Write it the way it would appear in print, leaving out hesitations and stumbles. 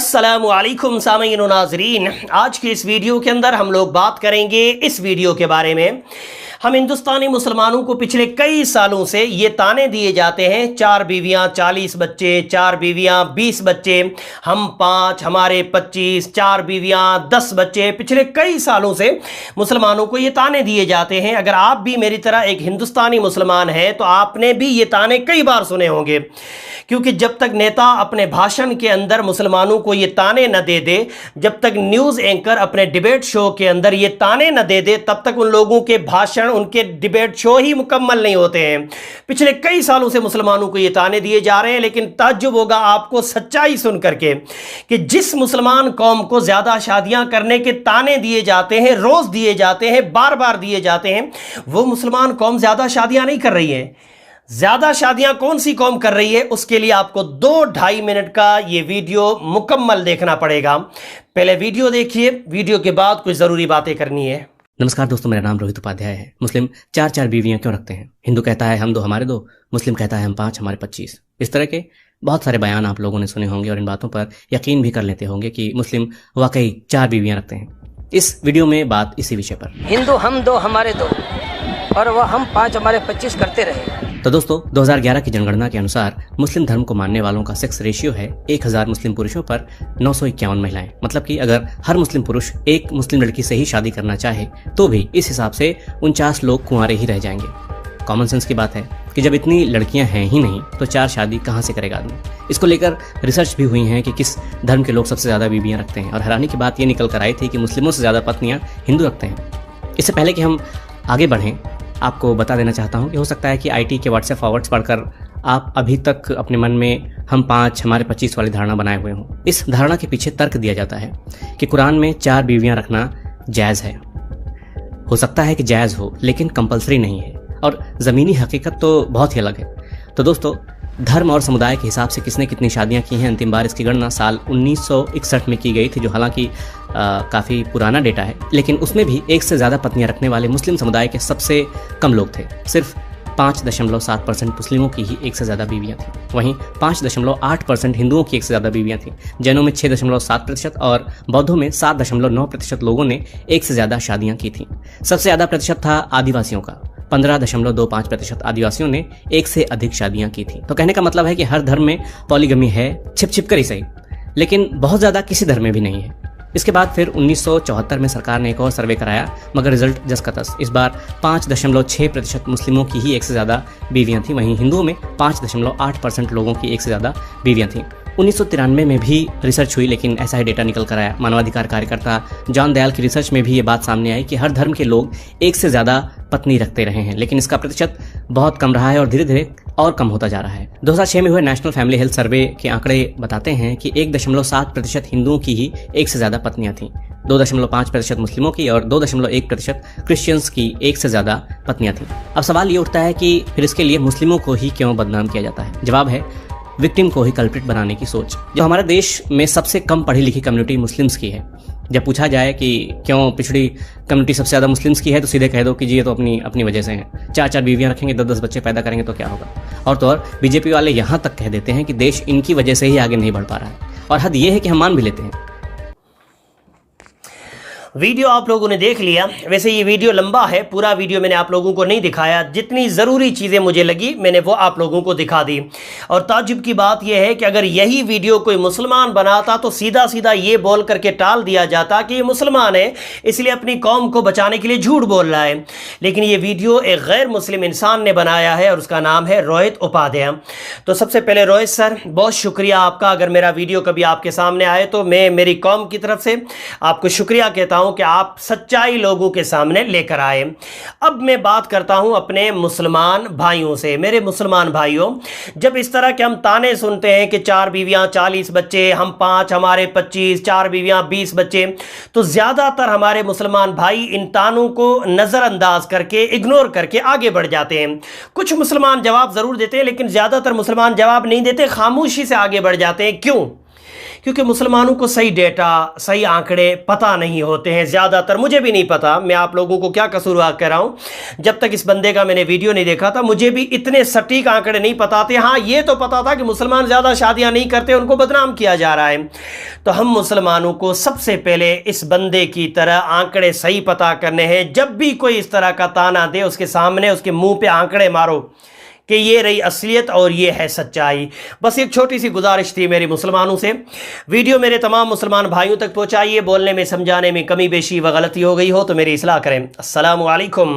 अस्सलामुअलैकुम सामीन व नाज़रीन, आज की इस वीडियो के अंदर हम लोग बात करेंगे इस वीडियो के बारे में। हम हिंदुस्तानी मुसलमानों को पिछले कई सालों से ये ताने दिए जाते हैं, 4 बीवियाँ 40 बच्चे, 4 बीवियाँ 20 बच्चे, हम 5 हमारे 25, 4 बीवियाँ 10 बच्चे। पिछले कई सालों से मुसलमानों को ये ताने दिए जाते हैं। अगर आप भी मेरी तरह एक हिंदुस्तानी मुसलमान हैं तो आपने भी ये ताने कई बार सुने होंगे, क्योंकि जब तक नेता अपने भाषण के अंदर मुसलमानों को ये ताने न दे दे, जब तक न्यूज़ एंकर अपने डिबेट शो के अंदर ये ताने न दे दे, तब तक उन लोगों के भाषण, उनके डिबेट शो ही मुकम्मल नहीं होते हैं। पिछले कई सालों से मुसलमानों को ये ताने दिए जा रहे हैं, लेकिन ताज्जुब होगा आपको सच्चाई सुन करके कि जिस मुसलमान कौम को ज़्यादा शादियां करने के ताने दिए जाते हैं, रोज़ दिए जाते हैं, बार बार दिए जाते हैं, वो मुसलमान कौम ज़्यादा शादियां नहीं कर रही है। ज़्यादा शादियां कौन सी कौम कर रही है, उसके लिए आपको 2-2.5 मिनट का ये वीडियो मुकम्मल देखना पड़ेगा। पहले वीडियो देखिए, वीडियो के बाद कुछ ज़रूरी बातें करनी है। नमस्कार दोस्तों, मेरा नाम रोहित उपाध्याय है। मुस्लिम 4 बीवियां क्यों रखते हैं? हिंदू कहता है हम 2 हमारे 2, मुस्लिम कहता है हम 5 हमारे 25। इस तरह के बहुत सारे बयान आप लोगों ने सुने होंगे और इन बातों पर यकीन भी कर लेते होंगे कि मुस्लिम वाकई 4 बीवियां रखते हैं। इस वीडियो में बात इसी विषय पर। हिंदू हम 2 हमारे 2 और वह हम 5 हमारे 25 करते रहे। तो दोस्तों, 2011 की जनगणना के अनुसार मुस्लिम धर्म को मानने वालों का सेक्स रेशियो है 1000 मुस्लिम पुरुषों पर 951 महिलाएं। मतलब कि अगर हर मुस्लिम पुरुष एक मुस्लिम लड़की से ही शादी करना चाहे तो भी इस हिसाब से 49 लोग कुंवारे ही रह जाएंगे। कॉमन सेंस की बात है कि जब इतनी लड़कियां हैं ही नहीं तो 4 शादी कहां से करेगा आदमी। इसको लेकर रिसर्च भी हुई है कि किस धर्म के लोग सबसे ज्यादा बीवियां रखते हैं, और हैरानी की बात यह निकल कर आई थी कि मुस्लिमों से ज्यादा पत्नियां हिंदू रखते हैं। इससे पहले कि हम आगे बढ़ें, आपको बता देना चाहता हूं कि हो सकता है कि आईटी के व्हाट्सएप फॉरवर्ड्स पढ़कर आप अभी तक अपने मन में हम 5 हमारे 25 वाली धारणा बनाए हुए हों। इस धारणा के पीछे तर्क दिया जाता है कि कुरान में 4 बीवियां रखना जायज़ है। हो सकता है कि जायज़ हो, लेकिन कंपलसरी नहीं है, और ज़मीनी हकीकत तो बहुत ही अलग है। तो दोस्तों, धर्म और समुदाय के हिसाब से किसने कितनी शादियां की हैं, अंतिम बार इसकी गणना साल 1961 में की गई थी, जो हालांकि काफ़ी पुराना डेटा है, लेकिन उसमें भी 1 से ज़्यादा पत्नियां रखने वाले मुस्लिम समुदाय के सबसे कम लोग थे। सिर्फ 5.7% मुस्लिमों की ही 1 से ज़्यादा बीवियां थीं। वहीं 5.8% हिंदुओं की 1 से ज़्यादा बीवियां थीं। जैनों में 6.7% और बौद्धों में 7.9% लोगों ने 1 से ज़्यादा शादियां की थीं। सबसे ज़्यादा प्रतिशत था आदिवासियों का। 15.25% आदिवासियों ने 1 से अधिक शादियां की थी। तो कहने का मतलब है कि हर धर्म में पॉलीगमी है, छिप कर ही सही, लेकिन बहुत ज्यादा किसी धर्म में भी नहीं है। इसके बाद फिर 1974 में सरकार ने एक और सर्वे कराया, मगर रिजल्ट जस का तस। इस बार 5.6% मुस्लिमों की ही 1 से ज्यादा बीवियां थी। वहीं हिंदुओं में 5.8% लोगों की 1 से ज्यादा बीवियां थीं। 1993 में भी रिसर्च हुई, लेकिन ऐसा ही डेटा निकल कर आया। मानवाधिकार कार्यकर्ता जॉन दयाल की रिसर्च में भी ये बात सामने आई कि हर धर्म के लोग 1 से ज्यादा पत्नी रखते रहे हैं, लेकिन इसका प्रतिशत बहुत कम रहा है और धीरे धीरे और कम होता जा रहा है। 2006 में हुए नेशनल फैमिली हेल्थ सर्वे के आंकड़े बताते हैं कि 1.7% हिंदुओं की ही 1 से ज्यादा पत्नियां थीं, 2.5% मुस्लिमों की और 2.1% क्रिश्चियंस की 1 से ज्यादा पत्नियां थीं। अब सवाल ये उठता है कि फिर इसके लिए मुस्लिमों को ही क्यों बदनाम किया जाता है? जवाब है विक्टिम को ही कल्प्रिट बनाने की सोच। जो हमारे देश में सबसे कम पढ़ी लिखी कम्युनिटी मुस्लिम्स की है, जब पूछा जाए कि क्यों पिछड़ी कम्युनिटी सबसे ज़्यादा मुस्लिम्स की है, तो सीधे कह दो कि जी ये तो अपनी वजह से हैं। 4 बीवियां रखेंगे, 10 बच्चे पैदा करेंगे तो क्या होगा। और तो और बीजेपी वाले यहाँ तक कह देते हैं कि देश इनकी वजह से ही आगे नहीं बढ़ पा रहा है, और हद ये है कि हम मान भी लेते हैं। वीडियो आप लोगों ने देख लिया। वैसे ये वीडियो लंबा है, पूरा वीडियो मैंने आप लोगों को नहीं दिखाया। जितनी ज़रूरी चीज़ें मुझे लगी मैंने वो आप लोगों को दिखा दी। और ताज्जुब की बात यह है कि अगर यही वीडियो कोई मुसलमान बनाता तो सीधा सीधा ये बोल करके टाल दिया जाता कि ये मुसलमान है, इसलिए अपनी कौम को बचाने के लिए झूठ बोल रहा है। लेकिन ये वीडियो एक गैर मुस्लिम इंसान ने बनाया है और उसका नाम है रोहित उपाध्याय। तो सबसे पहले रोहित सर, बहुत शुक्रिया आपका। अगर मेरा वीडियो कभी आपके सामने आए तो मैं मेरी कौम की तरफ से आपको शुक्रिया कहता हूं कि आप सच्चाई लोगों के सामने लेकर आए। अब मैं बात करता हूं अपने मुसलमान भाइयों से। मेरे मुसलमान भाइयों, जब इस तरह के हम ताने सुनते हैं कि 4 बीवियां 40 बच्चे, हम 5 हमारे 25, 4 बीवियां 20 बच्चे, तो ज़्यादातर हमारे मुसलमान भाई इन तानों को नज़रअंदाज करके, इग्नोर करके आगे बढ़ जाते हैं। कुछ मुसलमान जवाब ज़रूर देते हैं, लेकिन ज़्यादातर मुसलमान जवाब नहीं देते, खामोशी से आगे बढ़ जाते हैं। क्यों? क्योंकि मुसलमानों को सही डेटा, सही आंकड़े पता नहीं होते हैं ज़्यादातर। मुझे भी नहीं पता, मैं आप लोगों को क्या कसूरवार कह रहा हूँ। जब तक इस बंदे का मैंने वीडियो नहीं देखा था मुझे भी इतने सटीक आंकड़े नहीं पता थे। हाँ, ये तो पता था कि मुसलमान ज़्यादा शादियाँ नहीं करते, उनको बदनाम किया जा रहा है। तो हम मुसलमानों को सबसे पहले इस बंदे की तरह आंकड़े सही पता करने हैं। जब भी कोई इस तरह का ताना दे, उसके सामने उसके मुंह पे आंकड़े मारो कि ये रही असलियत और ये है सच्चाई। बस एक छोटी सी गुजारिश थी मेरी मुसलमानों से। वीडियो मेरे तमाम मुसलमान भाइयों तक पहुंचाइए। बोलने में, समझाने में कमी बेशी व गलती हो गई हो तो मेरी इस्लाह करें। अस्सलामु अलैकुम।